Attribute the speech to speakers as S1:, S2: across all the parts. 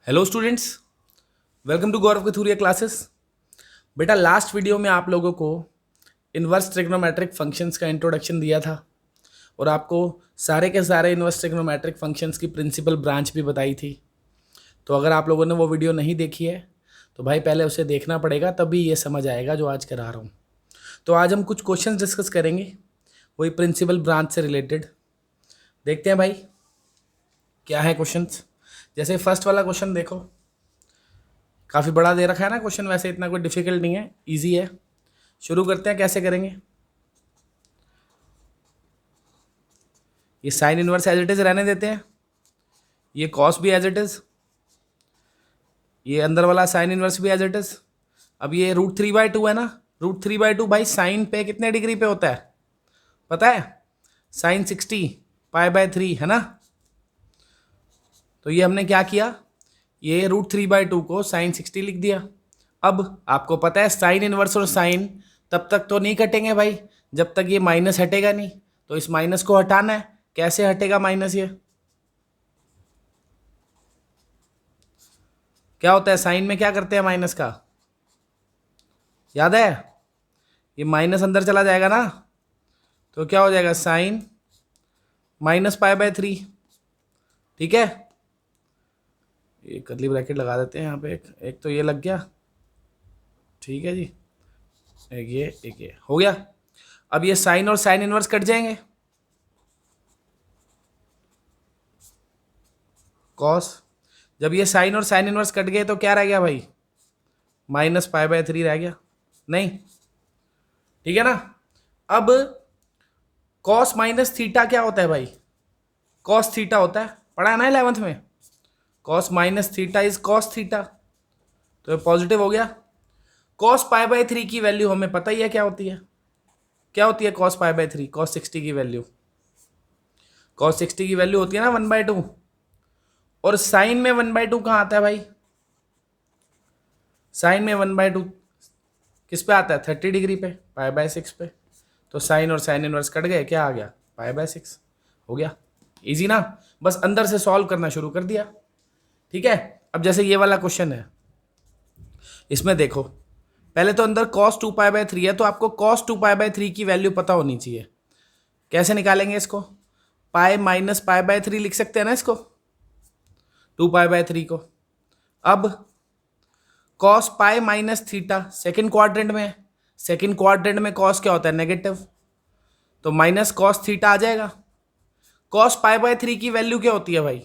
S1: Hello students, welcome to Gaurav Kathuria classes. बेटा, last video में आप लोगों को इन्वर्स ट्रिग्नोमेट्रिक फंक्शंस का इंट्रोडक्शन दिया था और आपको सारे के सारे इन्वर्स ट्रिग्नोमेट्रिक फंक्शंस की प्रिंसिपल ब्रांच भी बताई थी। तो अगर आप लोगों ने वो वीडियो नहीं देखी है तो भाई पहले उसे देखना पड़ेगा, तभी ये समझ आएगा जो आज करा रहा हूँ। तो आज हम कुछ क्वेश्चंस डिस्कस करेंगे वही प्रिंसिपल ब्रांच से रिलेटेड। देखते हैं भाई क्या है क्वेश्चंस। जैसे फर्स्ट वाला क्वेश्चन देखो, काफ़ी बड़ा दे रखा है ना क्वेश्चन, वैसे इतना कोई डिफिकल्ट नहीं है, इजी है। शुरू करते हैं, कैसे करेंगे। ये sine inverse as it is रहने देते हैं, ये कॉस भी एज इट इज, ये अंदर वाला साइन इनवर्स भी एज इट इज। अब ये √3/2 है ना, √3/2 भाई साइन पे कितने डिग्री पे होता है पता है? साइन 60 π/3 है ना। तो ये हमने क्या किया, ये √3/2 को साइन 60 लिख दिया। अब आपको पता है साइन इनवर्स और साइन तब तक तो नहीं कटेंगे भाई जब तक ये माइनस हटेगा नहीं। तो इस माइनस को हटाना है, कैसे हटेगा माइनस? ये क्या होता है साइन में, क्या करते हैं माइनस का, याद है? ये माइनस अंदर चला जाएगा ना, तो क्या हो जाएगा साइन -π/3। ठीक है, ये कर्ली ब्रैकेट लगा देते हैं यहाँ पे, एक तो ये लग गया, ठीक है जी, एक ये हो गया। अब ये साइन और साइन इनवर्स कट जाएंगे, कॉस। जब ये साइन और साइन इनवर्स कट गए तो क्या रह गया भाई, -π/3 रह गया, नहीं? ठीक है ना। अब कॉस माइनस थीटा क्या होता है भाई? कॉस थीटा होता है, पढ़ा है ना 11th में। Cos minus theta is cos theta, तो ये पॉजिटिव हो गया। कॉस π/3 की वैल्यू हमें पता ही है क्या होती है। क्या होती है कॉस π/3? कॉस 60 की वैल्यू, कॉस 60 की वैल्यू होती है ना 1/2। और साइन में 1/2 कहाँ आता है भाई? साइन में 1/2 किस पे आता है? 30 डिग्री पे, π/6 पे। तो साइन और साइन इनवर्स कट गए, क्या आ गया? π/6 हो गया। इजी ना, बस अंदर से सॉल्व करना शुरू कर दिया। ठीक है, अब जैसे ये वाला क्वेश्चन है, इसमें देखो पहले तो अंदर cos 2π/3 है, तो आपको cos 2π/3 की वैल्यू पता होनी चाहिए। कैसे निकालेंगे इसको? पाई माइनस π/3 लिख सकते हैं ना इसको, 2π/3 को। अब cos पाई माइनस थीटा सेकेंड क्वाड्रेंट में है, सेकेंड क्वाड्रेंट में cos क्या होता है? नेगेटिव, तो माइनस cos थीटा आ जाएगा। cos π/3 की वैल्यू क्या होती है भाई?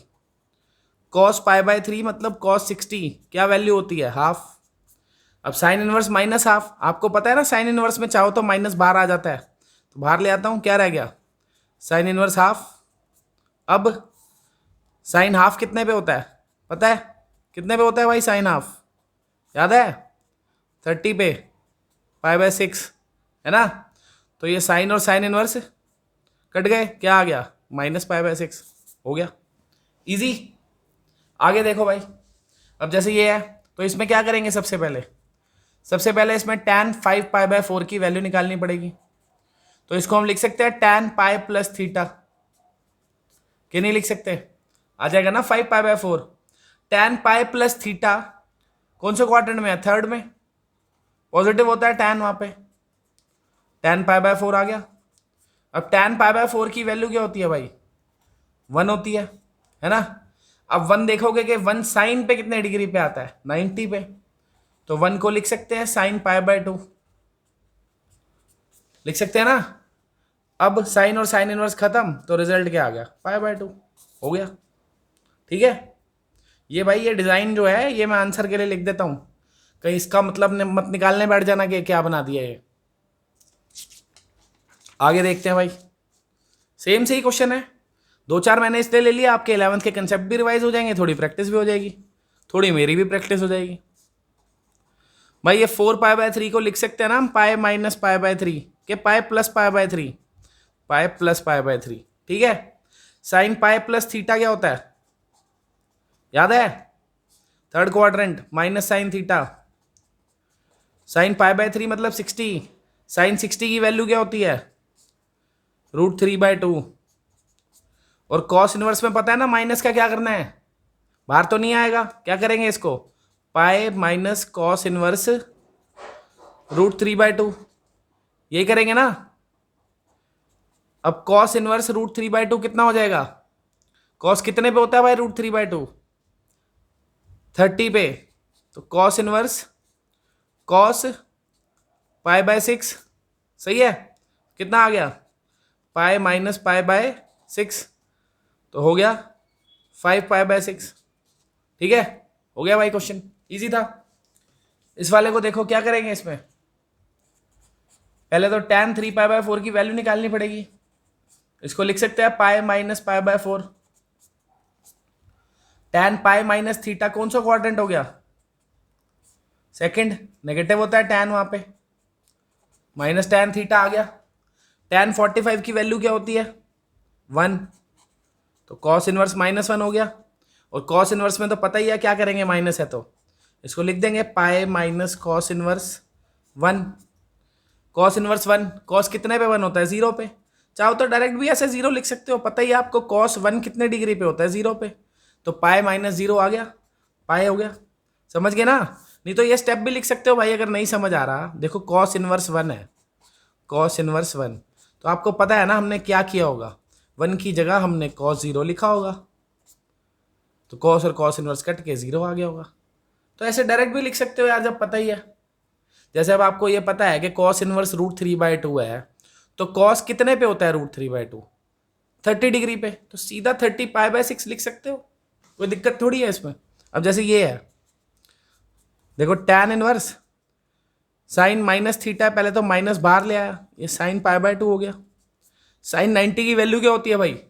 S1: cos π/3 मतलब cos 60 क्या वैल्यू होती है? हाफ। अब साइन इनवर्स माइनस हाफ, आपको पता है ना साइन इनवर्स में चाहो तो माइनस बाहर आ जाता है, तो बाहर ले आता हूं, क्या रह गया? Sine inverse half. अब साइन हाफ कितने पे होता है पता है? कितने पे होता है भाई साइन हाफ, याद है? 30 पे, π/6 है ना। तो ये साइन और साइन इनवर्स कट गए, क्या आ गया? -π/6 हो गया। इजी। आगे देखो भाई, अब जैसे ये है तो इसमें क्या करेंगे? सबसे पहले इसमें tan 5π/4 की वैल्यू निकालनी पड़ेगी। तो इसको हम लिख सकते हैं tan पाई प्लस थीटा, कि नहीं लिख सकते? आ जाएगा ना 5π/4। tan पाई प्लस थीटा कौन से क्वाड्रेंट में है? थर्ड में, पॉजिटिव होता है tan, वहां पे tan π/4 आ गया। अब tan π/4 की वैल्यू क्या होती है भाई? 1 होती है ना। अब 1 देखोगे कि 1 साइन पे कितने डिग्री पे आता है? 90 पे, तो 1 को लिख सकते हैं साइन π/2, लिख सकते हैं ना। अब साइन और साइन इनवर्स खत्म, तो रिजल्ट क्या आ गया? π/2 हो गया। ठीक है, ये भाई ये डिजाइन जो है ये मैं आंसर के लिए लिख देता हूं, कहीं इसका मतलब मत निकालने बैठ जाना कि क्या बना दिया ये। आगे देखते हैं भाई, सेम से ही क्वेश्चन है, 2-4 मैंने इसलिए ले लिया, आपके 11th के कंसेप्ट भी रिवाइज हो जाएंगे, थोड़ी प्रैक्टिस भी हो जाएगी, थोड़ी मेरी भी प्रैक्टिस हो जाएगी। भाई ये 4π/3 को लिख सकते हैं ना हम पाई माइनस π/3 के पाई प्लस π/3, पाई प्लस π/3। ठीक है, साइन पाई प्लस थीटा क्या होता है? याद है? Third quadrant, minus sine theta. Sine π/3 मतलब 60, साइन 60 की वैल्यू क्या होती है? √3/2। और कॉस इनवर्स में पता है ना माइनस का क्या करना है? बाहर तो नहीं आएगा, क्या करेंगे इसको, पाई माइनस कॉस इनवर्स √3/2, यही करेंगे ना। अब कॉस इनवर्स √3/2 कितना हो जाएगा, कॉस कितने पे होता है भाई √3/2, 30 पे, तो कॉस इनवर्स कॉस π/6, सही है, कितना आ गया, पाई माइनस π/6, तो हो गया 5π/6, ठीक है, हो गया भाई, क्वेश्चन इजी था। इस वाले को देखो क्या करेंगे, इसमें पहले तो tan 3π/4 की वैल्यू निकालनी पड़ेगी, इसको लिख सकते हैं pi minus π/4, tan pi minus theta कौन सा क्वाड्रेंट हो गया, सेकंड, नेगेटिव होता है tan वहां पे, माइनस tan थीटा आ गया, tan 45 की वैल्यू क्या होती है 1, तो कॉस इनवर्स -1 हो गया, और कॉस इनवर्स में तो पता ही है क्या करेंगे, माइनस है तो इसको लिख देंगे pi minus cos inverse 1, cos inverse 1, cos कितने पे 1 होता है 0 पे, चाहो तो डायरेक्ट भी ऐसे 0 लिख सकते हो, पता ही है आपको कॉस 1 कितने डिग्री पे होता है 0 पे, तो पाई -0 आ गया, पाई हो गया, समझ गए ना। नहीं तो ये स्टेप भी लिख सकते हो भाई, अगर नहीं समझ आ रहा, देखो कॉस इनवर्स 1 है, कॉस इनवर्स 1, तो आपको पता है ना हमने क्या किया होगा, 1 की जगह हमने कॉस 0 लिखा होगा, तो कॉस और कॉस इनवर्स कट के 0 आ गया होगा। तो ऐसे डायरेक्ट भी लिख सकते हो यार, जब पता ही है। जैसे अब आपको ये पता है कि कॉस इनवर्स √3/2 है, तो कॉस कितने पे होता है √3/2, 30 डिग्री पे, तो सीधा 30 π/6 लिख सकते हो, कोई दिक्कत थोड़ी है इसमें। अब जैसे ये है, देखो tan इनवर्स साइन -θ, पहले तो माइनस बाहर ले आया, ये साइन π/2 हो गया, साइन 90 की वैल्यू क्या होती है भाई,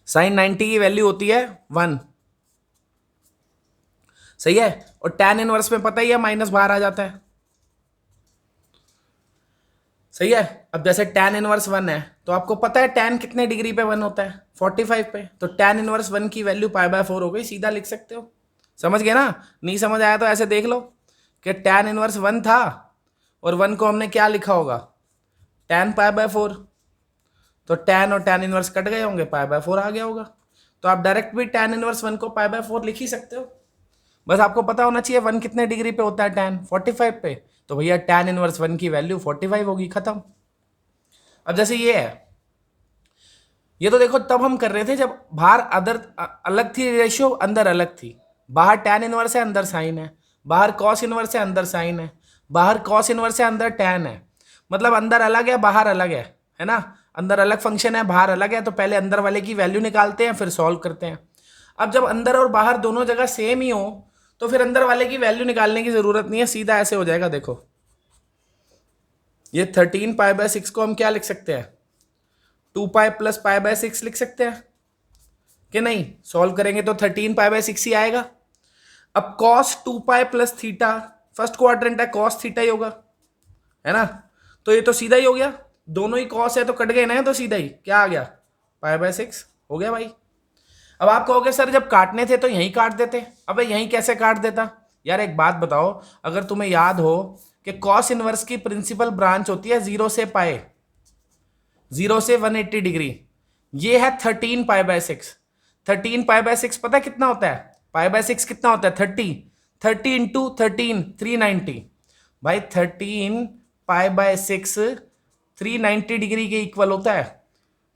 S1: साइन 90 की वैल्यू होती है 1, सही है, और tan इनवर्स में पता ही है माइनस बाहर आ जाता है, सही है। अब जैसे tan इनवर्स 1 है, तो आपको पता है tan कितने डिग्री पे 1 होता है 45 पे, तो tan इनवर्स 1 की वैल्यू π/4 हो गई, सीधा लिख सकते हो, समझ गए ना। नहीं समझ आया तो ऐसे देख लो कि tan इनवर्स 1 था, और 1 को हमने क्या लिखा होगा, tan π/4, तो tan और tan इनवर्स कट गए होंगे, π/4 आ गया होगा, तो आप डायरेक्ट भी tan इनवर्स 1 को π/4 लिख ही सकते हो, बस आपको पता होना चाहिए 1 कितने डिग्री पे होता है tan 45 पे, तो भैया tan इनवर्स 1 की वैल्यू 45 होगी, खत्म। अब जैसे ये है, ये तो देखो तब हम कर रहे थे जब बाहर अदर अलग थी रेशियो, अंदर अलग थी, बाहर tan इनवर्स है अंदर साइन है, बाहर cos इनवर्स है अंदर साइन है, बाहर cos इनवर्स है अंदर tan है, मतलब अंदर अलग है बाहर अलग है ना, अंदर अलग फंक्शन है बाहर अलग है, तो पहले अंदर वाले की वैल्यू निकालते हैं फिर सॉल्व करते हैं। अब जब अंदर और बाहर दोनों जगह सेम ही हो, तो फिर अंदर वाले की वैल्यू निकालने की जरूरत नहीं है, सीधा ऐसे हो जाएगा, देखो ये 13 π/6 को हम क्या लिख सकते हैं, 2π + π/6 लिख सकते हैं कि नहीं, सॉल्व करेंगे तो 13 π/6 ही आएगा। अब cos 2π + थीटा, फर्स्ट क्वाड्रेंट है cos थीटा ही होगा, है ना, तो ये तो सीधा ही हो गया, दोनों ही cos है तो कट गए ना, तो सीधा ही क्या आ गया, π/6 हो गया भाई। अब आप कहोगे सर जब काटने थे तो यहीं काट देते, अबे यहीं कैसे काट देता यार, एक बात बताओ, अगर तुम्हें याद हो कि कॉस इनवर्स की प्रिंसिपल ब्रांच होती है 0 से पाई, 0 से 180 डिग्री, ये है 13 π/6, 13 π/6 पता कितना होता है, π/6 कितना होता है 30, 30 इंटू 13 390, भाई 13 π/6 390 डिग्री के इक्वल होता है,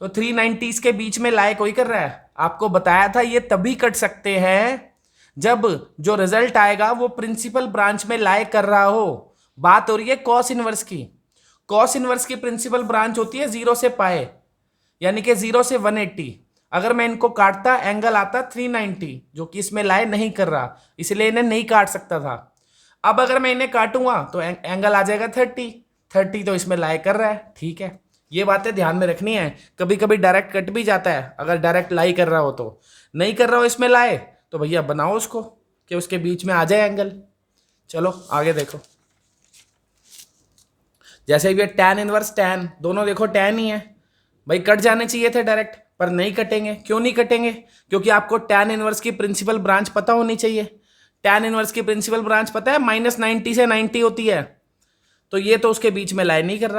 S1: तो 390 इसके बीच में लाए कोई कर रहा है, आपको बताया था ये तभी कट सकते हैं जब जो रिजल्ट आएगा वो प्रिंसिपल ब्रांच में लाए कर रहा हो। बात हो रही है कॉस इनवर्स की, कॉस इनवर्स की प्रिंसिपल ब्रांच होती है 0 से पाए, यानी कि 0 से 180, अगर मैं इनको काटता एंगल आता 390, जो कि इसमें लाए नहीं कर रहा, इसलिए इन्हें नहीं काट सकता था। अब अगर मैं इन्हें काटूंगा तो एंगल आ जाएगा 30 तो इसमें लाए कर रहा है, ठीक है, ये बातें ध्यान में रखनी है। कभी कभी डायरेक्ट कट भी जाता है, अगर डायरेक्ट लाई कर रहा हो, तो नहीं कर रहा हो इसमें लाए, तो भैया बनाओ उसको कि उसके बीच में आ जाए एंगल। चलो आगे देखो, जैसे भी tan इनवर्स tan, दोनों देखो tan ही है भाई, कट जाने चाहिए थे डायरेक्ट, पर नहीं कटेंगे। क्यों नहीं कटेंगे, क्योंकि आपको tan इनवर्स की प्रिंसिपल ब्रांच पता होनी चाहिए। tan इनवर्स की प्रिंसिपल ब्रांच पता है -90 से 90 होती है, तो ये तो उसके बीच में लाए नहीं कर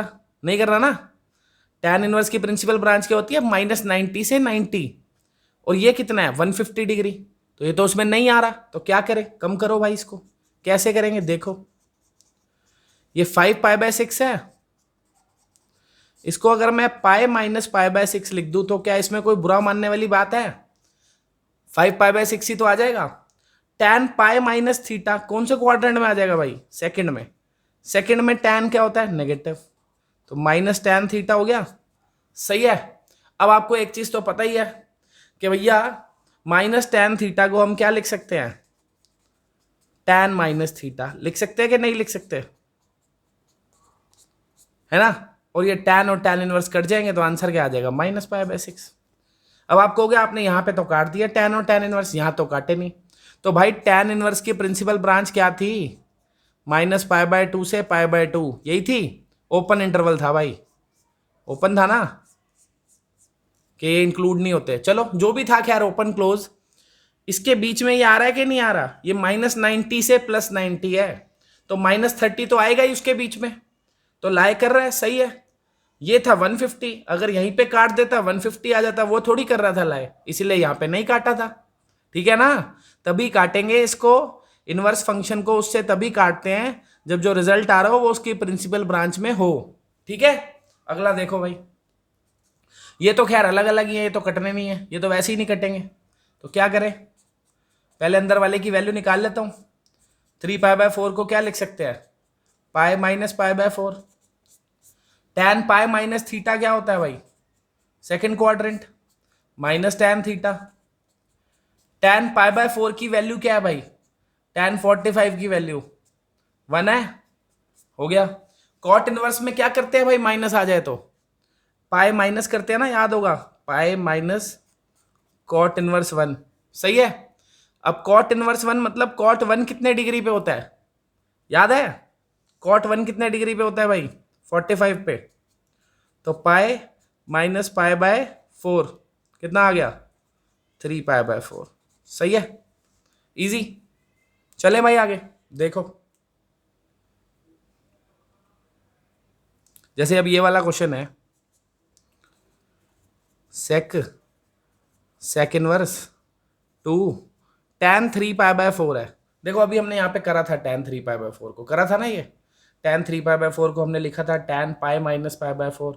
S1: रहा ना। tan इनवर्स की प्रिंसिपल ब्रांच क्या होती है, -90 से 90, और ये कितना है 150 डिग्री, तो ये तो उसमें नहीं आ रहा, तो क्या करें, कम करो भाई इसको। कैसे करेंगे देखो, ये 5π/6 है, इसको अगर मैं पाई माइनस π/6 लिख दूं तो क्या इसमें कोई बुरा मानने वाली बात है? 5π/6 ही तो आ जाएगा। tan पाई माइनस थीटा कौन से क्वाड्रेंट में आ जाएगा भाई? सेकंड में। सेकंड में tan क्या होता है? नेगेटिव, तो माइनस tan थीटा हो गया। सही है। अब आपको एक चीज तो पता ही है कि भैया माइनस tan थीटा को हम क्या लिख सकते हैं? tan माइनस थीटा लिख सकते हैं कि नहीं लिख सकते? है ना। और ये tan और tan इनवर्स कट जाएंगे तो आंसर क्या आ जाएगा? -π/6। अब आप कहोगे आपने यहाँ पे तो काट दिया tan और tan इनवर्स, यहाँ तो काटे नहीं। तो भाई tan इनवर्स की प्रिंसिपल ब्रांच क्या थी? -π/2 से π/2, यही थी। ओपन इंटरवल था भाई, ओपन था ना, कि ये इंक्लूड नहीं होते। चलो जो भी था खैर, ओपन क्लोज। इसके बीच में ये आ रहा है कि नहीं आ रहा? ये -90 से +90 है, तो -30 तो आएगा ही उसके बीच में, तो लाए कर रहा है। सही है। ये था 150, अगर यहीं पे काट देता 150 आ जाता, वो थोड़ी कर रहा था लाए, इसीलिए यहाँ पे नहीं काटा था। ठीक है ना। तभी काटेंगे इसको, इनवर्स फंक्शन को उससे तभी काटते हैं जब जो रिजल्ट आ रहा हो वो उसकी प्रिंसिपल ब्रांच में हो। ठीक है। अगला देखो भाई, ये तो खैर अलग अलग ही है, ये तो कटने नहीं है, ये तो वैसे ही नहीं कटेंगे। तो क्या करें, पहले अंदर वाले की वैल्यू निकाल लेता हूं। 3π/4 को क्या लिख सकते हैं? Pi minus π/4। tan pi minus theta क्या होता है भाई? Second quadrant, minus tan theta. tan π/4 की वैल्यू क्या है भाई? tan 45 की वैल्यू 1 है, हो गया। कॉट इनवर्स में क्या करते हैं भाई? माइनस आ जाए तो पाई माइनस करते हैं ना, याद होगा, पाई माइनस कॉट इनवर्स 1। सही है। अब कॉट इनवर्स 1 मतलब कॉट 1 कितने डिग्री पे होता है? याद है कॉट 1 कितने डिग्री पे होता है भाई? 45 पे। तो पाई माइनस π/4 कितना आ गया? 3π/4। सही है, इजी। चले भाई आगे देखो, जैसे अब ये वाला क्वेश्चन है, सेक इनवर्स 2 tan 3π/4 है। देखो अभी हमने यहाँ पे करा था tan 3π/4 को, करा था ना, ये tan 3π/4 को हमने लिखा था tan पाई माइनस π/4,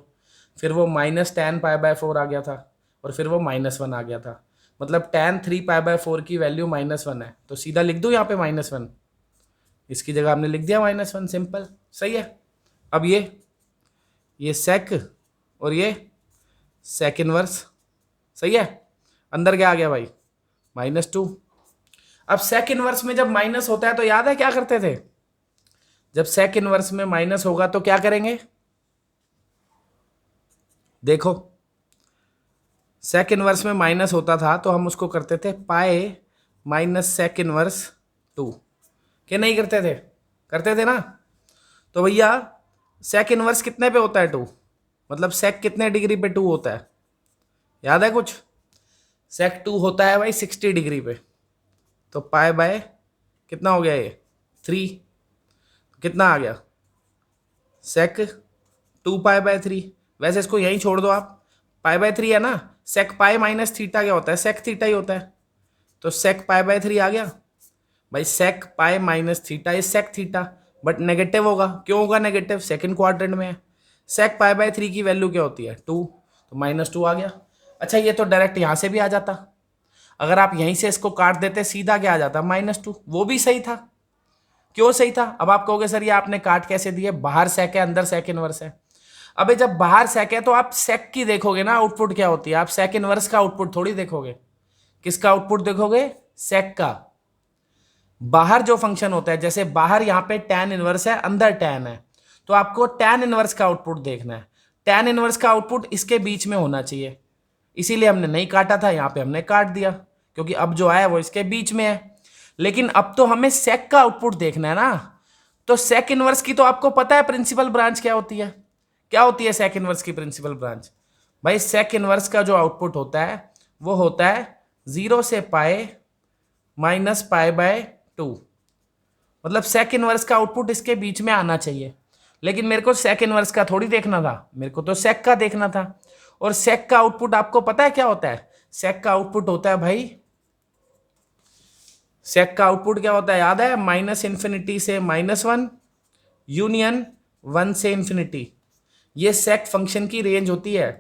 S1: फिर वो माइनस tan π/4 आ गया था, और फिर वो -1 आ गया था। मतलब tan 3π/4 की वैल्यू -1 है, तो सीधा लिख दूँ यहाँ पे -1, इसकी जगह हमने लिख दिया -1, सिंपल। सही है। अब ये सेक और ये सेक इनवर्स, सही है। अंदर क्या आ गया भाई? -2। अब सेक इनवर्स में जब माइनस होता है तो याद है क्या करते थे? जब सेक इनवर्स में माइनस होगा तो क्या करेंगे? देखो सेक इनवर्स में माइनस होता था तो हम उसको करते थे पाई माइनस सेक इनवर्स 2, क्या नहीं करते थे? करते थे ना। तो भैया सेक इनवर्स कितने पे होता है? 2। मतलब सेक कितने डिग्री पे 2 होता है? याद है कुछ? सेक 2 होता है भाई 60 डिग्री पे। तो पाई बाय कितना हो गया ये? 3। कितना आ गया? सेक 2π/3। वैसे इसको यहीं छोड़ दो आप, π/3 है ना। सेक पाई माइनस थीटा क्या होता है? सेक थीटा ही होता है, तो सेक π/3 आ गया भाई। Sec pi minus theta is sec theta, but negative होगा। क्यों होगा नेगेटिव? सेकंड क्वाड्रेंट में है। सेक π/3 की वैल्यू क्या होती है? 2, तो -2 आ गया। अच्छा ये तो डायरेक्ट यहाँ से भी आ जाता, अगर आप यहीं से इसको काट देते सीधा क्या आ जाता? -2। वो भी सही था। क्यों सही था? अब आप कहोगे सर ये आपने काट कैसे दिए? बाहर सेक है, अंदर सेक इनवर्स है। अबे जब बाहर सेक है तो आप सेक की देखोगे ना आउटपुट क्या होती है, आप सेक इनवर्स का आउटपुट थोड़ी देखोगे। किसका आउटपुट देखोगे? सेक का। बाहर जो फंक्शन होता है, जैसे बाहर यहाँ पे tan इनवर्स है, अंदर tan है, तो आपको tan इनवर्स का आउटपुट देखना है। tan इनवर्स का आउटपुट इसके बीच में होना चाहिए, इसीलिए हमने नहीं काटा था, यहाँ पे हमने काट दिया, क्योंकि अब जो आया वो इसके बीच में है। लेकिन अब तो हमें सेक का आउटपुट देखना है ना। तो सेक इनवर्स की तो आपको पता है प्रिंसिपल ब्रांच क्या होती है? क्या होती है सेक इनवर्स की प्रिंसिपल ब्रांच? भाई सेक इनवर्स का जो आउटपुट होता है वो होता है 0 से पाई माइनस π/2। मतलब सेक इनवर्स का आउटपुट इसके बीच में आना चाहिए, लेकिन मेरे को सेक इनवर्स का थोड़ी देखना था, मेरे को तो सेक का देखना था। और सेक का आउटपुट आपको पता है क्या होता है? सेक का आउटपुट होता है भाई, सेक का आउटपुट क्या होता है याद है, माइनस इन्फिनिटी से -1 यूनियन 1 से इन्फिनिटी, ये सेक फंक्शन की रेंज होती है।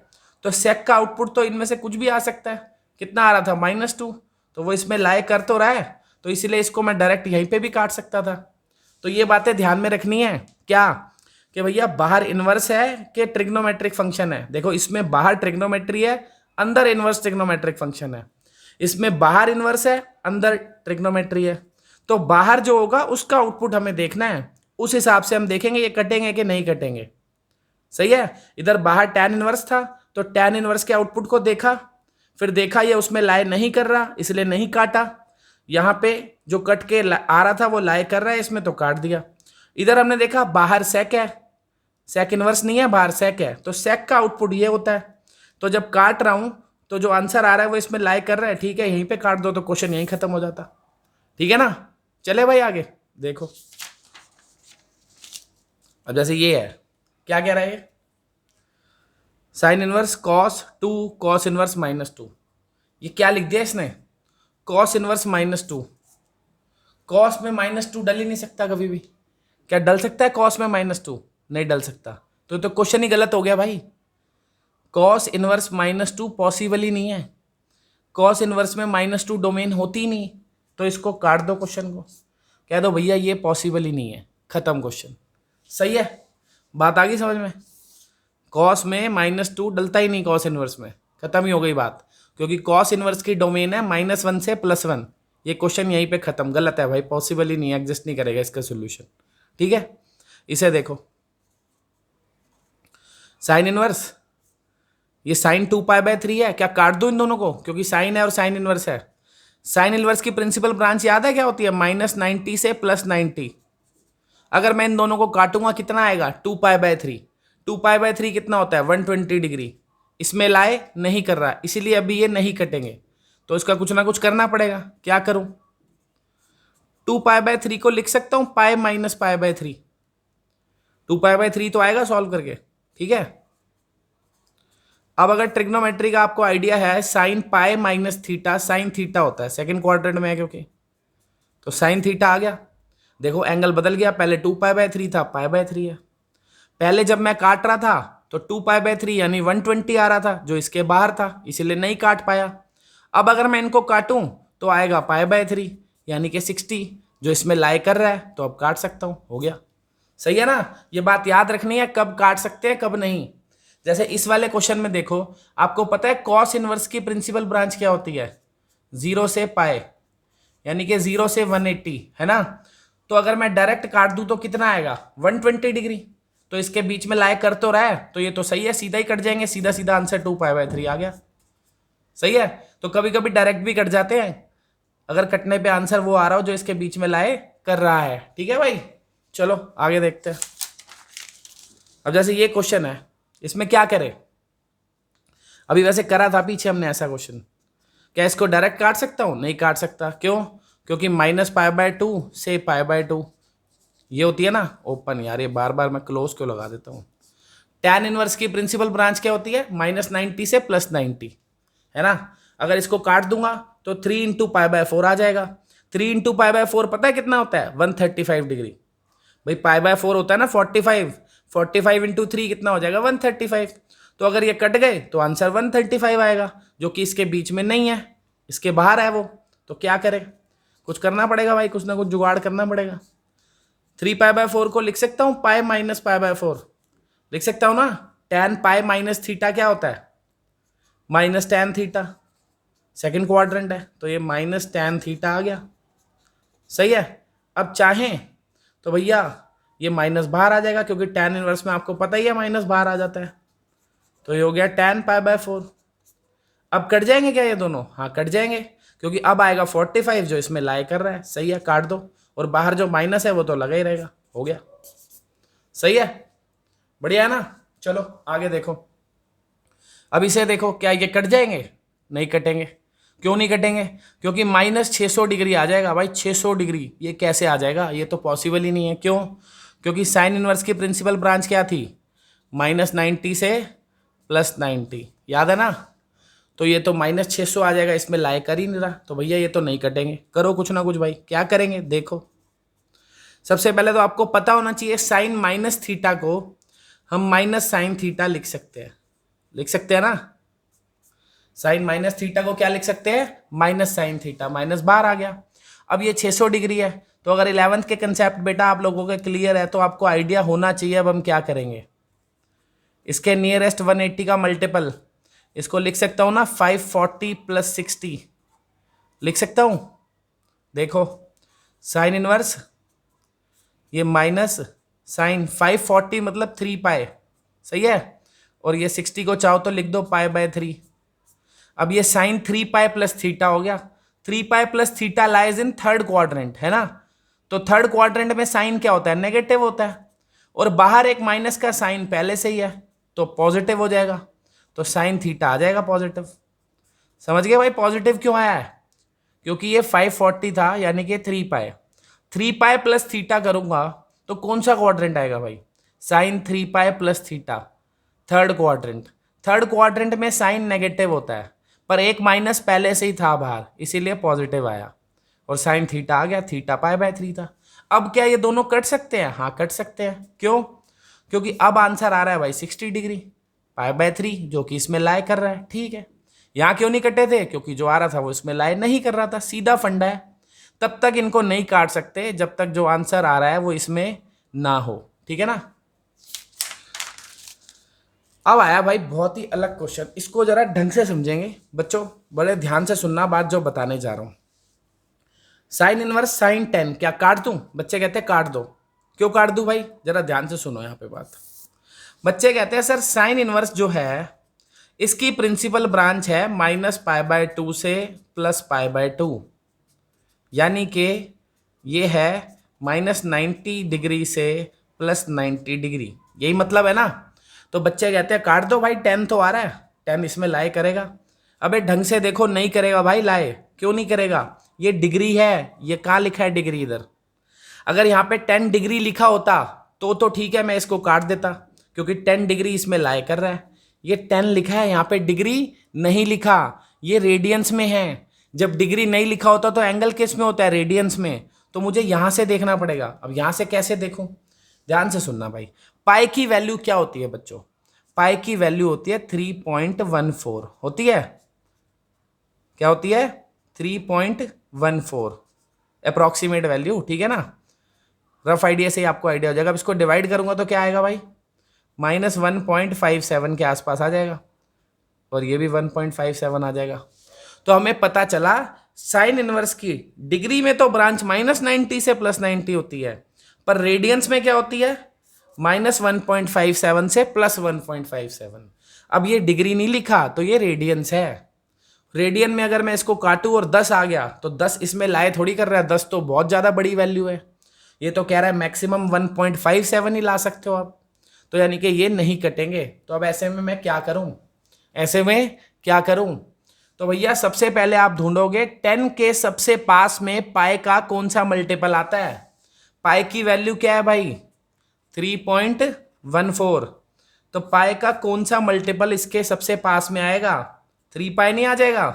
S1: तो सेक का आउटपुट तो इनमें से कुछ भी आ सकता है, कितना आ रहा था -2, तो वो इसमें लाई कर तो रहा है, तो इसलिए इसको मैं डायरेक्ट यहीं पे भी काट सकता था। तो ये बातें ध्यान में रखनी है क्या, कि भैया बाहर इन्वर्स है कि ट्रिग्नोमेट्रिक फंक्शन है। देखो इसमें बाहर ट्रिग्नोमेट्री है, अंदर इन्वर्स ट्रिग्नोमेट्रिक फंक्शन है। इसमें बाहर इन्वर्स है, अंदर ट्रिग्नोमेट्री है। तो बाहर जो होगा उसका आउटपुट हमें देखना है, उस हिसाब से हम देखेंगे ये कटेंगे कि नहीं कटेंगे। सही है, इधर बाहर टैन इनवर्स था तो टैन इनवर्स के आउटपुट को देखा, फिर देखा ये उसमें लाए नहीं कर रहा इसलिए नहीं काटा। यहाँ पे जो कट के आ रहा था वो लाए कर रहा है इसमें, तो काट दिया। इधर हमने देखा बाहर सेक है, सेक इनवर्स नहीं है, बाहर सेक है, तो सेक का आउटपुट ये होता है। तो जब काट रहा हूं तो जो आंसर आ रहा है वो इसमें लाए कर रहा है, ठीक है, यहीं पे काट दो तो क्वेश्चन यहीं खत्म हो जाता। ठीक है ना, चले भाई आगे देखो। अब जैसे ये है, क्या कह रहा है ये, sine inverse cos 2 cos inverse -2, ये क्या लिख दिया इसने, कॉस इनवर्स -2। कॉस में -2 डल ही नहीं सकता कभी भी, क्या डल सकता है कॉस में -2, नहीं डल सकता, तो क्वेश्चन ही गलत हो गया भाई। कॉस इनवर्स -2 पॉसिबल ही नहीं है, कॉस इनवर्स में -2 डोमेन होती ही नहीं, तो इसको काट दो, क्वेश्चन को कह दो भैया ये पॉसिबल ही नहीं है, खत्म क्वेश्चन। सही है, बात आ गई समझ में, कॉस में -2 डलता ही नहीं कॉस इनवर्स में, खत्म ही हो गई बात, क्योंकि कॉस इनवर्स की डोमेन है -1 से +1। ये क्वेश्चन यहीं पे खत्म, गलत है भाई, पॉसिबल ही नहीं है, एग्जिस्ट नहीं करेगा इसका सोल्यूशन। ठीक है, इसे देखो साइन इनवर्स, ये साइन 2π/3 है, क्या काट दो इन दोनों को, क्योंकि साइन है और साइन इनवर्स है। साइन इनवर्स की प्रिंसिपल ब्रांच याद है क्या होती है, -90 से +90। अगर मैं इन दोनों को काटूंगा कितना आएगा, 2π/3। 2π/3 कितना होता है, 120 डिग्री। इसमें लाए नहीं कर रहा, इसीलिए अभी ये नहीं कटेंगे, तो इसका कुछ ना कुछ करना पड़ेगा। क्या करूं, 2π/3 को लिख सकता हूं पाई -π/3, 2π/3 तो आएगा सॉल्व करके। ठीक है, अब अगर ट्रिग्नोमेट्री का आपको आइडिया है, sine pi -theta sine theta होता है, सेकंड क्वाड्रेंट में है क्योंकि, तो साइन थीटा आ गया। देखो एंगल बदल गया, पहले 2π/3 था, π/3 है। पहले जब मैं काट रहा था तो 2π/3 यानी 120 आ रहा था, जो इसके बाहर था, इसीलिए नहीं काट पाया। अब अगर मैं इनको काटूं तो आएगा π/3 यानी कि 60, जो इसमें लाई कर रहा है, तो अब काट सकता हूं, हो गया। सही है ना, ये बात याद रखनी है, कब काट सकते हैं कब नहीं। जैसे इस वाले क्वेश्चन में देखो, आपको पता है कॉस इनवर्स की प्रिंसिपल ब्रांच क्या होती है, 0 से पाई, यानी कि 0 से 180, है ना। तो अगर मैं डायरेक्ट काट दूं तो कितना आएगा, 120 डिग्री, तो इसके बीच में लाए कर तो रहा है, तो ये तो सही है, सीधा ही कट जाएंगे, सीधा सीधा आंसर 2π/3 आ गया। सही है, तो कभी कभी डायरेक्ट भी कट जाते हैं, अगर कटने पे आंसर वो आ रहा हो जो इसके बीच में लाए कर रहा है। ठीक है भाई, चलो आगे देखते हैं। अब जैसे ये क्वेश्चन है, इसमें क्या करें, अभी वैसे करा था पीछे हमने ऐसा क्वेश्चन, क्या इसको डायरेक्ट काट सकता हूं, नहीं काट सकता, क्यों, क्योंकि -π/2 से π/2 ये होती है ना ओपन, यार ये बार बार मैं क्लोज क्यों लगा देता हूँ। टैन इनवर्स की प्रिंसिपल ब्रांच क्या होती है, -90 से +90, है ना। अगर इसको काट दूंगा तो 3 × π/4 आ जाएगा। 3 × π/4 पता है कितना होता है, 135 डिग्री। भाई π/4 होता है ना 45, 45 × 3 कितना हो जाएगा, 135। तो अगर ये कट गए तो आंसर 135 आएगा, जो कि इसके बीच में नहीं है, इसके बाहर है वो। तो क्या करें, कुछ करना पड़ेगा भाई, कुछ ना कुछ जुगाड़ करना पड़ेगा। 3π/4 को लिख सकता हूँ पाई -π/4, लिख सकता हूँ ना। tan पाई -थीटा क्या होता है, -tan थीटा, सेकंड क्वाड्रेंट है, तो ये -tan थीटा आ गया। सही है, अब चाहें तो भैया ये माइनस बाहर आ जाएगा, क्योंकि tan इनवर्स में आपको पता ही है माइनस बाहर आ जाता है, तो ये हो गया tan π/4। अब कट जाएंगे क्या ये दोनों, हाँ कट जाएंगे, क्योंकि अब आएगा 45 जो इसमें लाई कर रहा है। सही है, काट दो, और बाहर जो माइनस है वो तो लगा ही रहेगा, हो गया। सही है, बढ़िया है ना। चलो आगे देखो, अब इसे देखो, क्या ये कट जाएंगे, नहीं कटेंगे। क्यों नहीं कटेंगे, क्योंकि -600 डिग्री आ जाएगा भाई, 600 डिग्री, ये कैसे आ जाएगा, ये तो पॉसिबल ही नहीं है। क्यों, क्योंकि साइन इनवर्स की प्रिंसिपल ब्रांच क्या थी, -90 से +90, याद है ना। तो ये तो -600 आ जाएगा, इसमें लाई कर ही नहीं रहा, तो भैया ये तो नहीं कटेंगे। करो कुछ ना कुछ भाई, क्या करेंगे देखो। सबसे पहले तो आपको पता होना चाहिए साइन माइनस थीटा को हम माइनस साइन थीटा लिख सकते हैं, लिख सकते हैं ना। साइन माइनस थीटा को क्या लिख सकते हैं, माइनस साइन थीटा, माइनस बाहर आ गया। अब ये 600 डिग्री है, तो अगर 11th के कंसेप्ट बेटा आप लोगों के क्लियर है तो आपको आइडिया होना चाहिए। अब हम क्या करेंगे, इसके नियरेस्ट 180 का मल्टीपल, इसको लिख सकता हूं ना 540 + 60 लिख सकता हूं। देखो साइन इनवर्स ये माइनस साइन 540 मतलब 3 पाई, सही है। और ये 60 को चाहो तो लिख दो π/3। अब ये साइन 3 पाई + थीटा हो गया। 3 पाई + theta lies in third quadrant, है ना। तो थर्ड क्वाड्रेंट में साइन क्या होता है, नेगेटिव होता है, और बाहर एक माइनस का साइन पहले से ही है तो पॉजिटिव हो जाएगा, तो साइन थीटा आ जाएगा पॉजिटिव। समझ गए भाई पॉजिटिव क्यों आया है, क्योंकि ये 540 था यानी कि 3 पाई। 3 पाई + थीटा करूंगा तो कौन सा क्वाड्रेंट आएगा भाई, साइन 3 पाई + theta, third quadrant. Third quadrant में साइन नेगेटिव होता है, पर एक माइनस पहले से ही था बाहर, इसीलिए पॉजिटिव आया, और साइन थीटा आ गया, थीटा π/3 था। अब क्या ये दोनों कट सकते हैं, हाँ कट सकते हैं। क्यों, क्योंकि अब आंसर आ रहा है भाई 60 डिग्री π/3, जो कि इसमें लाई कर रहा है, ठीक है। यहाँ क्यों नहीं कटे थे, क्योंकि जो आ रहा था वो इसमें लाई नहीं कर रहा था, सीधा फंडा है। तब तक इनको नहीं काट सकते जब तक जो आंसर आ रहा है वो इसमें ना हो, ठीक है ना। अब आया भाई बहुत ही अलग क्वेश्चन, इसको जरा ढंग से समझेंगे बच्चों, बड़े ध्यान से सुनना बात जो बताने जा रहा हूं। साइन इनवर्स साइन 10 क्या काट दूं, बच्चे कहते हैं काट दो। क्यों काट दूं भाई, जरा ध्यान से सुनो यहाँ पे बात। बच्चे कहते हैं सर साइन इनवर्स जो है इसकी प्रिंसिपल ब्रांच है -π/2 से +π/2, यानी कि ये है -90 डिग्री से +90 डिग्री, यही मतलब है ना। तो बच्चे कहते हैं काट दो भाई, 10 तो आ रहा है, 10 इसमें लाई करेगा। अबे ढंग से देखो, नहीं करेगा भाई लाई, क्यों नहीं करेगा, ये डिग्री है, ये कहाँ लिखा है डिग्री इधर। अगर यहाँ पे 10 डिग्री लिखा होता तो ठीक है, मैं इसको काट देता, क्योंकि 10 डिग्री इसमें लाई कर रहा है। ये 10 लिखा है, यहाँ पे डिग्री नहीं लिखा, ये रेडियंस में है। जब डिग्री नहीं लिखा होता तो एंगल किस में होता है, रेडियंस में, तो मुझे यहाँ से देखना पड़ेगा। अब यहाँ से कैसे देखूँ, ध्यान से सुनना भाई। पाई की वैल्यू क्या होती है बच्चों, पाई की वैल्यू होती है 3.14 होती है, क्या होती है 3.14 अप्रॉक्सीमेट वैल्यू, ठीक है ना। रफ आइडिया से ही आपको आइडिया हो जाएगा। अब इसको डिवाइड करूंगा तो क्या आएगा भाई, -1.57 के आसपास आ जाएगा, और ये भी 1.57 आ जाएगा। तो हमें पता चला साइन इनवर्स की डिग्री में तो ब्रांच -90 से +90 होती है, पर रेडियंस में क्या होती है, -1.57 से +1.57। अब ये डिग्री नहीं लिखा तो ये रेडियंस है। रेडियन में अगर मैं इसको काटूं और 10 आ गया तो 10 इसमें लाए थोड़ी कर रहा है, 10 तो बहुत ज़्यादा बड़ी वैल्यू है। ये तो कह रहा है मैक्सिमम 1.57 ही ला सकते हो आप, तो यानी कि ये नहीं कटेंगे। तो अब ऐसे में मैं क्या करूं, ऐसे में क्या करूं, तो भैया सबसे पहले आप ढूंढोगे 10 के सबसे पास में पाई का कौन सा मल्टीपल आता है। पाई की वैल्यू क्या है भाई, 3.14, तो पाई का कौन सा मल्टीपल इसके सबसे पास में आएगा, 3 पाई नहीं आ जाएगा।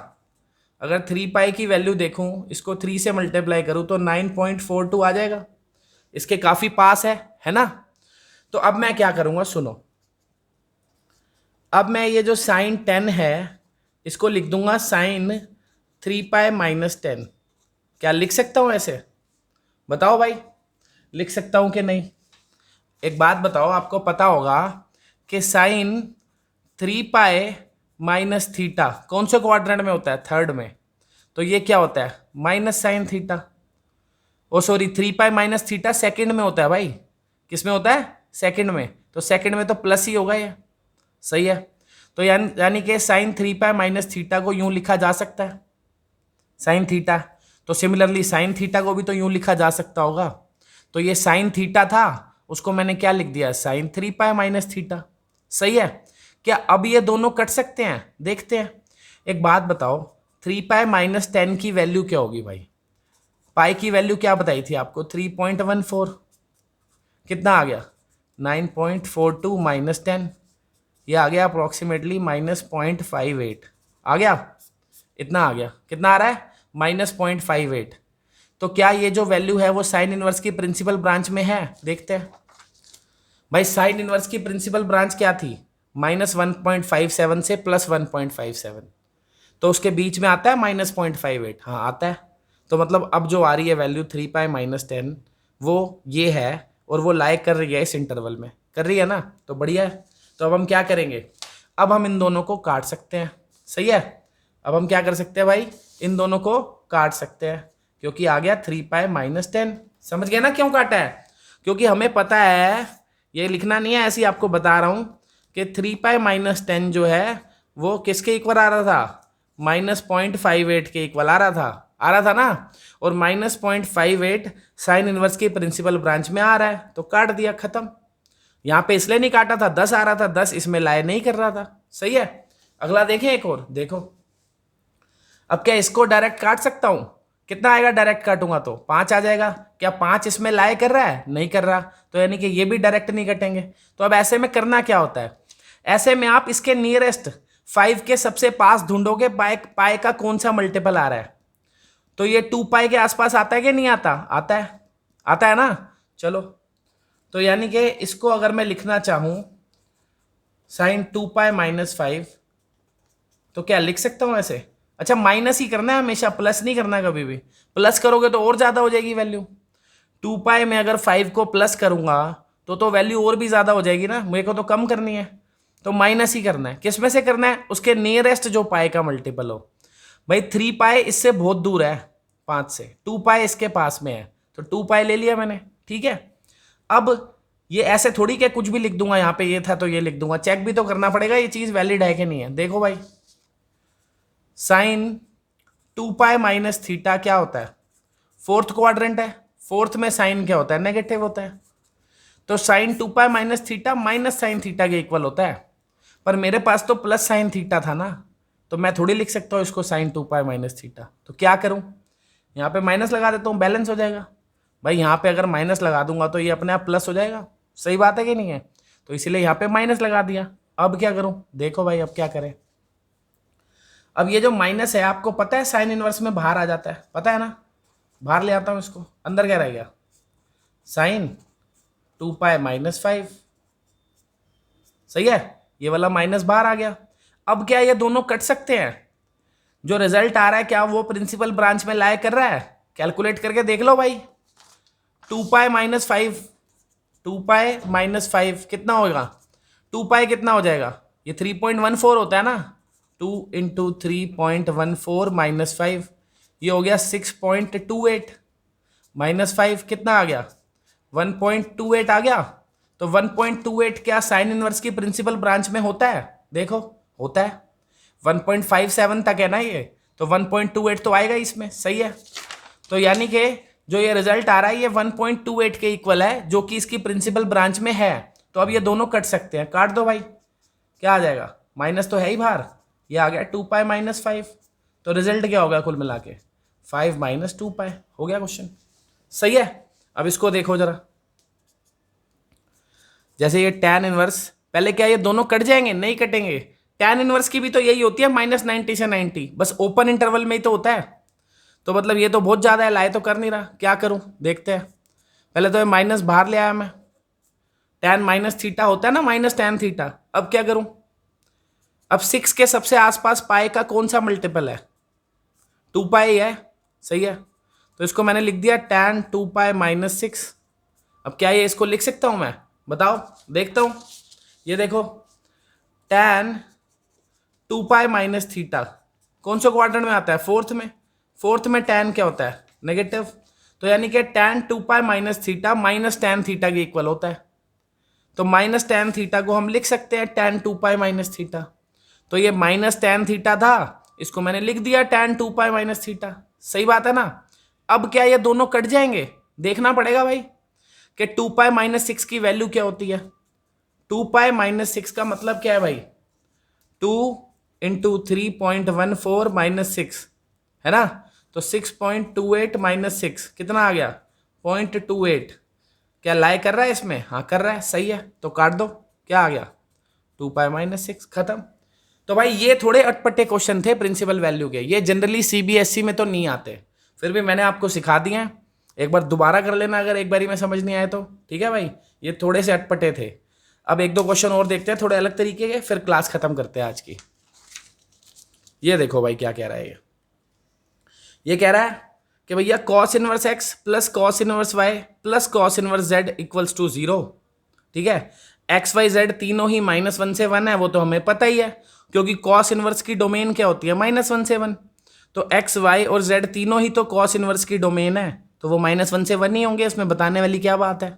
S1: अगर 3 पाई की वैल्यू देखूं, इसको 3 से मल्टीप्लाई करूं तो 9.42 आ जाएगा, इसके काफी पास है ना। तो अब मैं क्या करूंगा सुनो, अब मैं ये जो साइन 10 है इसको लिख दूंगा साइन 3 पाई -10। क्या लिख सकता हूं ऐसे, बताओ भाई, लिख सकता हूं कि नहीं। एक बात बताओ, आपको पता होगा कि साइन 3 पाई -थीटा कौन से क्वाड्रेंट में होता है, थर्ड में, तो ये क्या होता है माइनस साइन थीटा। ओ सॉरी 3 पाई -थीटा सेकंड में होता है भाई, किस में होता है, सेकंड में, तो सेकंड में तो प्लस ही होगा ये, सही है। तो यानी कि साइन 3 पाई -थीटा को यूं लिखा जा सकता है साइन थीटा, तो सिमिलरली साइन थीटा को भी तो यूं लिखा जा सकता होगा। तो ये साइन थीटा था, उसको मैंने क्या लिख दिया, साइन 3 पाई -थीटा, सही है। क्या अब ये दोनों कट सकते हैं, देखते हैं। एक बात बताओ, 3 पाई -10 की वैल्यू क्या होगी भाई, पाई की वैल्यू क्या बताई थी आपको, 3.14, कितना आ गया 9.42 -10, ये आ गया अप्रोक्सीमेटली -0.58। आ गया, इतना आ गया, कितना आ रहा है -0.58। तो क्या ये जो वैल्यू है वो साइन इनवर्स की प्रिंसिपल ब्रांच में है? देखते हैं भाई, साइन इनवर्स की प्रिंसिपल ब्रांच क्या थी, -1.57 से +1.57, तो उसके बीच में आता है -0.58। हाँ आता है, तो मतलब अब जो आ रही है वैल्यू 3π-10 वो ये है, और वो लाई कर रही है इस इंटरवल में, कर रही है ना, तो बढ़िया है। तो अब हम क्या करेंगे, अब हम इन दोनों को काट सकते हैं, सही है। अब हम क्या कर सकते हैं भाई, इन दोनों को काट सकते हैं, क्योंकि आ गया 3π-10। समझ गए ना क्यों काटा है? क्योंकि हमें पता है, ये लिखना नहीं है, ऐसे ही आपको बता रहा हूं कि 3π-10 जो है वो किसके इक्वल आ रहा था, -0.58 के इक्वल आ रहा था ना, और -0.58 साइन इनवर्स की प्रिंसिपल ब्रांच में आ रहा है, तो काट दिया, खत्म। यहां पे इसलिए नहीं काटा था, 10 आ रहा था, 10 इसमें लाए नहीं कर रहा था, सही है। अगला देखें, एक और देखो। अब क्या इसको डायरेक्ट काट सकता हूं? कितना आएगा डायरेक्ट काटूंगा तो 5 आ जाएगा। क्या 5 इसमें लाए कर रहा है? नहीं कर रहा, तो यानी कि ये भी डायरेक्ट नहीं कटेंगे। तो अब ऐसे में करना क्या होता है, ऐसे में आप इसके नियरेस्ट 5 के सबसे पास ढूंढोगे पाई का कौन सा मल्टीपल आ रहा है। तो ये 2π के आसपास आता है कि नहीं आता? आता है, आता है ना। चलो, तो यानी कि इसको अगर मैं लिखना चाहूं sin 2π-5, तो क्या लिख सकता हूं ऐसे? अच्छा, माइनस ही करना है हमेशा, प्लस नहीं करना है कभी भी। प्लस करोगे तो और ज्यादा हो जाएगी वैल्यू। 2π में अगर 5 को प्लस करूंगा तो वैल्यू और भी ज्यादा हो जाएगी ना, मेरे को तो कम करनी है, तो माइनस ही करना है। किस में से करना है? उसके नियरेस्ट जो पाई का मल्टीपल हो। भाई 3π इससे बहुत दूर है 5 से, 2π इसके पास में है, तो 2π ले लिया मैंने, ठीक है। अब ये ऐसे थोड़ी कि कुछ भी लिख दूंगा, यहां पे ये था तो ये लिख दूंगा, चेक भी तो करना पड़ेगा ये चीज वैलिड है कि नहीं है। देखो भाई, साइन 2π-θ क्या होता है, फोर्थ क्वाड्रेंट है, फोर्थ में साइन क्या होता है, नेगेटिव होता है। तो साइन 2π-θ माइनस साइन थीटा के इक्वल होता है, पर मेरे पास तो प्लस साइन थीटा था ना, तो मैं थोड़ी लिख सकता हूँ इसको साइन 2π-θ। तो क्या करूँ, यहाँ पे माइनस लगा देता हूँ, बैलेंस हो जाएगा। भाई यहाँ पे अगर माइनस लगा दूंगा तो ये अपने आप प्लस हो जाएगा, सही बात है कि नहीं है? तो इसीलिए यहाँ पे माइनस लगा दिया। अब क्या करूँ, देखो भाई अब क्या करें। अब ये जो माइनस है आपको पता है साइन इनवर्स में बाहर आ जाता है, पता है ना। बाहर ले आता हूँ इसको, अंदर क्या रह गया, साइन 2π-5, सही है। ये वाला माइनस बाहर आ गया। अब क्या ये दोनों कट सकते हैं? जो रिजल्ट आ रहा है क्या वो प्रिंसिपल ब्रांच में लाए कर रहा है? कैलकुलेट करके देख लो भाई। 2π-5, 2π-5 कितना होगा, 2π कितना हो जाएगा, ये 3.14 होता है ना, 2 × 3.14 - 5, ये हो गया 6.28, -5 कितना आ गया, 1.28 आ गया। तो 1.28 क्या साइन इनवर्स की प्रिंसिपल ब्रांच में होता है? देखो होता है, 1.57 तक है ना ये, तो 1.28 तो आएगा इसमें, सही है। तो यानी कि जो ये रिजल्ट आ रहा है ये 1.28 के इक्वल है, जो कि इसकी प्रिंसिपल ब्रांच में है। तो अब ये दोनों कट सकते हैं, काट दो भाई, क्या आ जाएगा, माइनस तो है ही बाहर, ये आ गया 2π-5। तो रिजल्ट क्या होगा कुल मिला के, 5 - 2π हो गया क्वेश्चन, सही है। अब इसको देखो जरा, जैसे ये tan इनवर्स, पहले क्या ये दोनों कट जाएंगे? नहीं कटेंगे। tan इनवर्स की भी तो यही होती है -90 से 90, बस ओपन इंटरवल में ही तो होता है। तो मतलब ये तो बहुत ज्यादा है, लाए तो कर नहीं रहा, क्या करूं देखते हैं। पहले तो ये माइनस बाहर ले आया मैं, tan -θ होता है ना, -tan θ। अब क्या करूं, अब 6 के सबसे आसपास पाई का कौन सा मल्टीपल है, 2π है, सही है। तो इसको मैंने लिख दिया tan 2π-6। अब क्या ये इसको लिख सकता हूं मैं, बताओ, देखता हूं। ये देखो tan 2π-θ कौन से क्वाड्रेंट में आता है, फोर्थ में। फोर्थ में tan क्या होता है, नेगेटिव। तो यानी कि tan 2π-θ माइनस tan थीटा के इक्वल होता है। तो माइनस tan थीटा को हम लिख सकते हैं tan 2π-θ। तो ये माइनस tan थीटा था, इसको मैंने लिख दिया tan 2π-θ, सही बात है ना। अब क्या ये दोनों कट जाएंगे, देखना पड़ेगा भाई कि 2π-6 की वैल्यू क्या होती है। 2π-6 का मतलब क्या है भाई, 2 × 3.14 - 6 है ना, तो 6.28 - 6 कितना आ गया, 0.28। क्या लाई कर रहा है इसमें, हाँ कर रहा है, सही है। तो काट दो, क्या आ गया, 2π-6, खत्म। तो भाई ये थोड़े अटपटे क्वेश्चन थे प्रिंसिपल वैल्यू के, ये जनरली सीबीएसई में तो नहीं आते, फिर भी मैंने आपको सिखा दिए हैं, एक बार दोबारा कर लेना अगर एक बारी में समझ नहीं आए तो, ठीक है भाई। ये थोड़े से अटपटे थे। अब एक दो क्वेश्चन और देखते हैं थोड़े अलग तरीके के, फिर क्लास खत्म करते हैं आज की। ये देखो भाई क्या कह रहा है ये कह रहा है कि भैया cos inverse x plus cos inverse y plus cos inverse z equals to 0, ठीक है। एक्स वाई जेड तीनों ही -1 से 1 है, वो तो हमें पता ही है, क्योंकि कॉस इनवर्स की डोमेन क्या होती है, -1 से 1। तो एक्स वाई और जेड तीनों ही तो कॉस इनवर्स की डोमेन है, तो वो -1 से 1 ही होंगे, इसमें बताने वाली क्या बात है।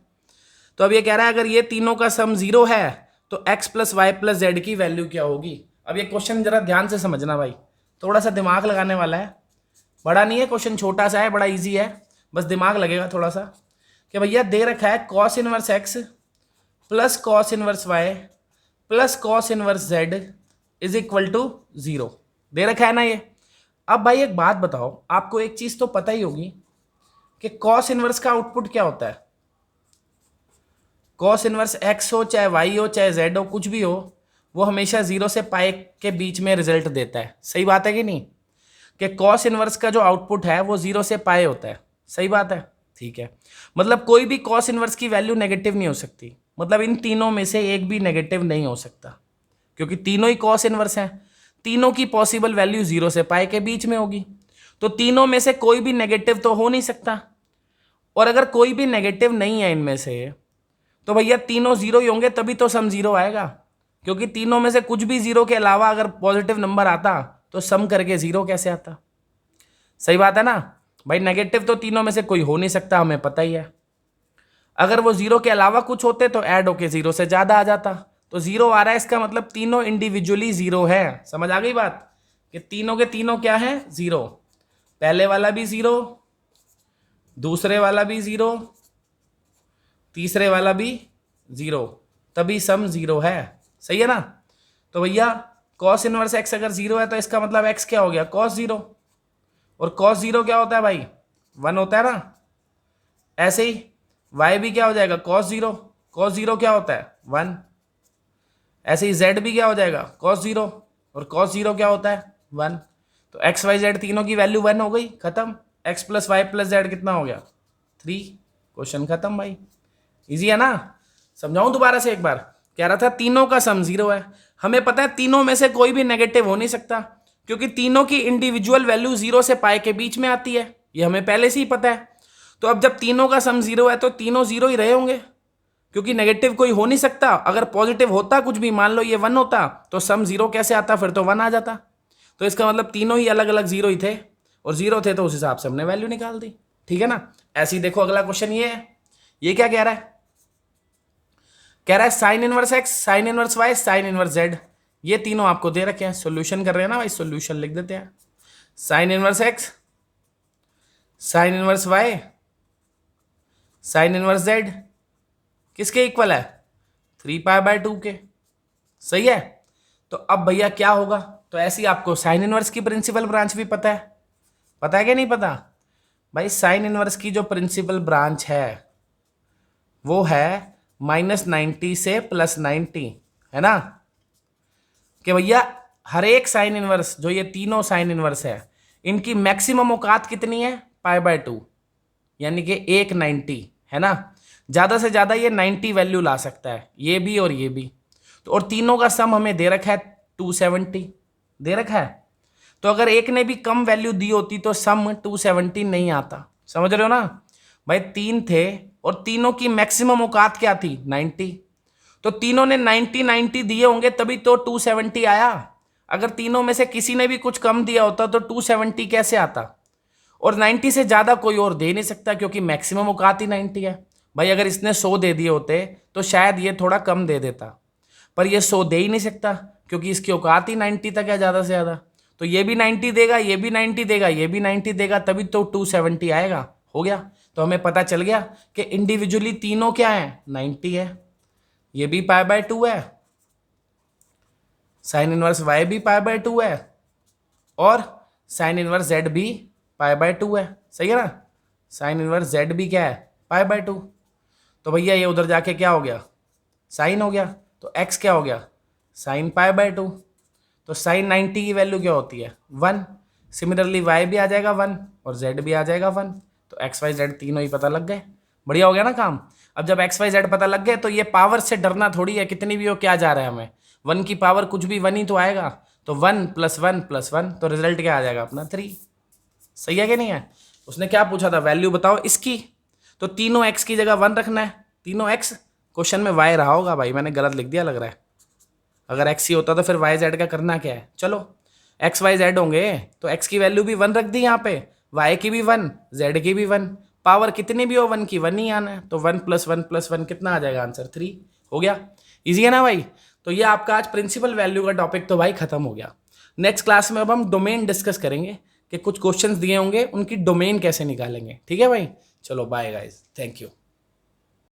S1: तो अब ये कह रहा है अगर ये तीनों का सम 0 है तो x plus y plus z की वैल्यू क्या होगी। अब ये क्वेश्चन जरा ध्यान से समझना भाई, थोड़ा सा दिमाग लगाने वाला है, बड़ा नहीं है क्वेश्चन, छोटा सा है, बड़ा इजी है, बस दिमाग लगेगा थोड़ा सा। कि भैया दे रखा है cos inverse x plus cos inverse y plus cos inverse z is equal to 0, दे रखा है ना ये। अब भाई एक बात बताओ, आपको एक चीज तो पता ही होगी कि कॉस इनवर्स का आउटपुट क्या होता है। कॉस इनवर्स एक्स हो चाहे वाई हो चाहे जेड हो, कुछ भी हो, वो हमेशा 0 से पाई के बीच में रिजल्ट देता है, सही बात है कि नहीं। कि कॉस इनवर्स का जो आउटपुट है वो 0 से पाई होता है, सही बात है, ठीक है। मतलब कोई भी कॉस इनवर्स की वैल्यू नेगेटिव नहीं हो सकती, मतलब इन तीनों में से एक भी नेगेटिव नहीं हो सकता, क्योंकि तीनों ही कॉस इनवर्स हैं, तीनों की पॉसिबल वैल्यू 0 से पाई के बीच में होगी, तो तीनों में से कोई भी नेगेटिव तो हो नहीं सकता। और अगर कोई भी नेगेटिव नहीं है इनमें से, तो भैया तीनों 0 ही होंगे, तभी तो सम 0 आएगा, क्योंकि तीनों में से कुछ भी 0 के अलावा अगर पॉजिटिव नंबर आता तो सम करके 0 कैसे आता, सही बात है ना भाई। नेगेटिव तो तीनों में से कोई हो नहीं सकता, हमें पता ही है। अगर वो 0 के अलावा कुछ होते तो ऐड होके 0 से ज्यादा आ जाता, तो 0 आ रहा है, इसका मतलब तीनों इंडिविजुअली 0 है। समझ आ गई बात कि तीनों के तीनों क्या है, 0, पहले वाला भी 0, दूसरे वाला भी 0, तीसरे वाला भी 0, तभी सम 0 है, सही है ना। तो भैया कॉस इनवर्स एक्स अगर 0 है तो इसका मतलब एक्स क्या हो गया, cos 0, और cos 0 क्या होता है भाई, 1 होता है ना। ऐसे ही y भी क्या हो जाएगा, cos 0, cos 0 क्या होता है 1। ऐसे ही z भी क्या हो जाएगा, cos 0, और cos 0 क्या होता है 1। तो x y z तीनों की वैल्यू 1 हो गई, खत्म। x plus y plus z कितना हो गया, 3, क्वेश्चन खत्म भाई, इजी है ना। समझाऊं दोबारा से एक बार, कह रहा था तीनों का सम 0 है, हमें पता है तीनों में से कोई भी नेगेटिव हो नहीं सकता, क्योंकि तीनों की इंडिविजुअल वैल्यू 0 से पाई के बीच में आती है, ये हमें पहले से ही पता है। तो अब जब तीनों का सम 0 है तो तीनों 0 ही रहे होंगे, क्योंकि नेगेटिव कोई हो नहीं सकता। अगर पॉजिटिव होता कुछ भी, मान लो ये 1 होता, तो सम 0 कैसे आता, फिर तो 1 आ जाता। तो इसका मतलब तीनों ही अलग अलग 0 ही थे, और 0 थे तो उस हिसाब से हमने वैल्यू निकाल दी, ठीक है ना। ऐसे ही देखो अगला क्वेश्चन ये है, ये क्या कह रहा है, कह रहा है sine inverse x sine inverse y sine inverse z, ये तीनों आपको दे रखे हैं, सॉल्यूशन कर रहे हैं ना भाई, सॉल्यूशन लिख देते हैं। Sine inverse x sine inverse y sine inverse z किसके इक्वल है, 3π/2 के, सही है। तो अब भैया क्या होगा, तो ऐसे ही आपको साइन इनवर्स की प्रिंसिपल ब्रांच भी पता है कि नहीं पता भाई। साइन इनवर्स की जो प्रिंसिपल ब्रांच है वो है -90 से +90, है ना। कि भैया हर एक साइन इनवर्स, जो ये तीनों साइन इनवर्स है, इनकी मैक्सिमम औकात कितनी है, π/2, यानी कि 190, है ना। ज्यादा से ज्यादा ये 90 वैल्यू ला सकता है, ये भी और ये भी। तो और तीनों का सम हमें दे रखा है 270, दे रखा है। तो अगर एक ने भी कम वैल्यू दी होती तो सम 270 नहीं आता, समझ रहे हो ना भाई। 3 थे और तीनों की मैक्सिमम औकात क्या थी, 90, तो तीनों ने 90 दिए होंगे तभी तो 270 आया। अगर तीनों में से किसी ने भी कुछ कम दिया होता तो 270 कैसे आता, और 90 से ज्यादा कोई और दे नहीं सकता, क्योंकि मैक्सिमम औकात ही 90 है भाई। अगर इसने 100 दे दिए होते तो शायद ये थोड़ा कम दे देता, पर ये 100 दे ही नहीं सकता, क्योंकि इसकी औकात ही 90 तक है ज्यादा से ज्यादा। तो ये भी 90 देगा, ये भी 90 देगा, ये भी 90 देगा, तभी तो 270 आएगा, हो गया। तो हमें पता चल गया कि इंडिविजुअली तीनों क्या है, 90 है, ये भी π/2 है, साइन इनवर्स y भी π/2 है, और साइन इनवर्स z भी π/2 है, सही है ना। साइन इनवर्स z भी क्या है, π/2। तो भैया ये उधर जाके क्या हो गया, साइन हो गया, तो x क्या हो गया, साइन π/2। तो साइन 90 की वैल्यू क्या होती है 1। सिमिलरली y भी आ जाएगा 1 और z भी आ जाएगा 1। तो x y z तीनों ही पता लग गए। बढ़िया हो गया ना काम। अब जब x y z पता लग गए तो ये पावर से डरना थोड़ी है, कितनी भी हो क्या जा रहा है हमें, 1 की पावर कुछ भी 1 ही तो आएगा। तो 1 + 1 + 1 तो रिजल्ट क्या आ जाएगा अपना 3। सही है कि नहीं है। उसने क्या पूछा था वैल्यू बताओ इसकी, तो तीनों x की जगह 1 रखना है। तीनों x क्वेश्चन में y रहा होगा भाई, मैंने गलत लिख दिया लग रहा है। अगर x ही होता तो फिर y z का करना क्या है। चलो x y z होंगे तो x की वैल्यू भी 1 रख दी यहाँ पे, y की भी 1, z की भी 1। पावर कितनी भी हो 1 की 1 ही आना है। तो 1 + 1 + 1 कितना आ जाएगा आंसर 3। हो गया। इजी है ना भाई। तो ये आपका आज प्रिंसिपल वैल्यू का टॉपिक तो भाई खत्म हो गया। नेक्स्ट क्लास में अब हम डोमेन डिस्कस करेंगे कि कुछ क्वेश्चंस दिए होंगे उनकी डोमेन कैसे निकालेंगे। ठीक है भाई, चलो बाय गाइस, थैंक यू।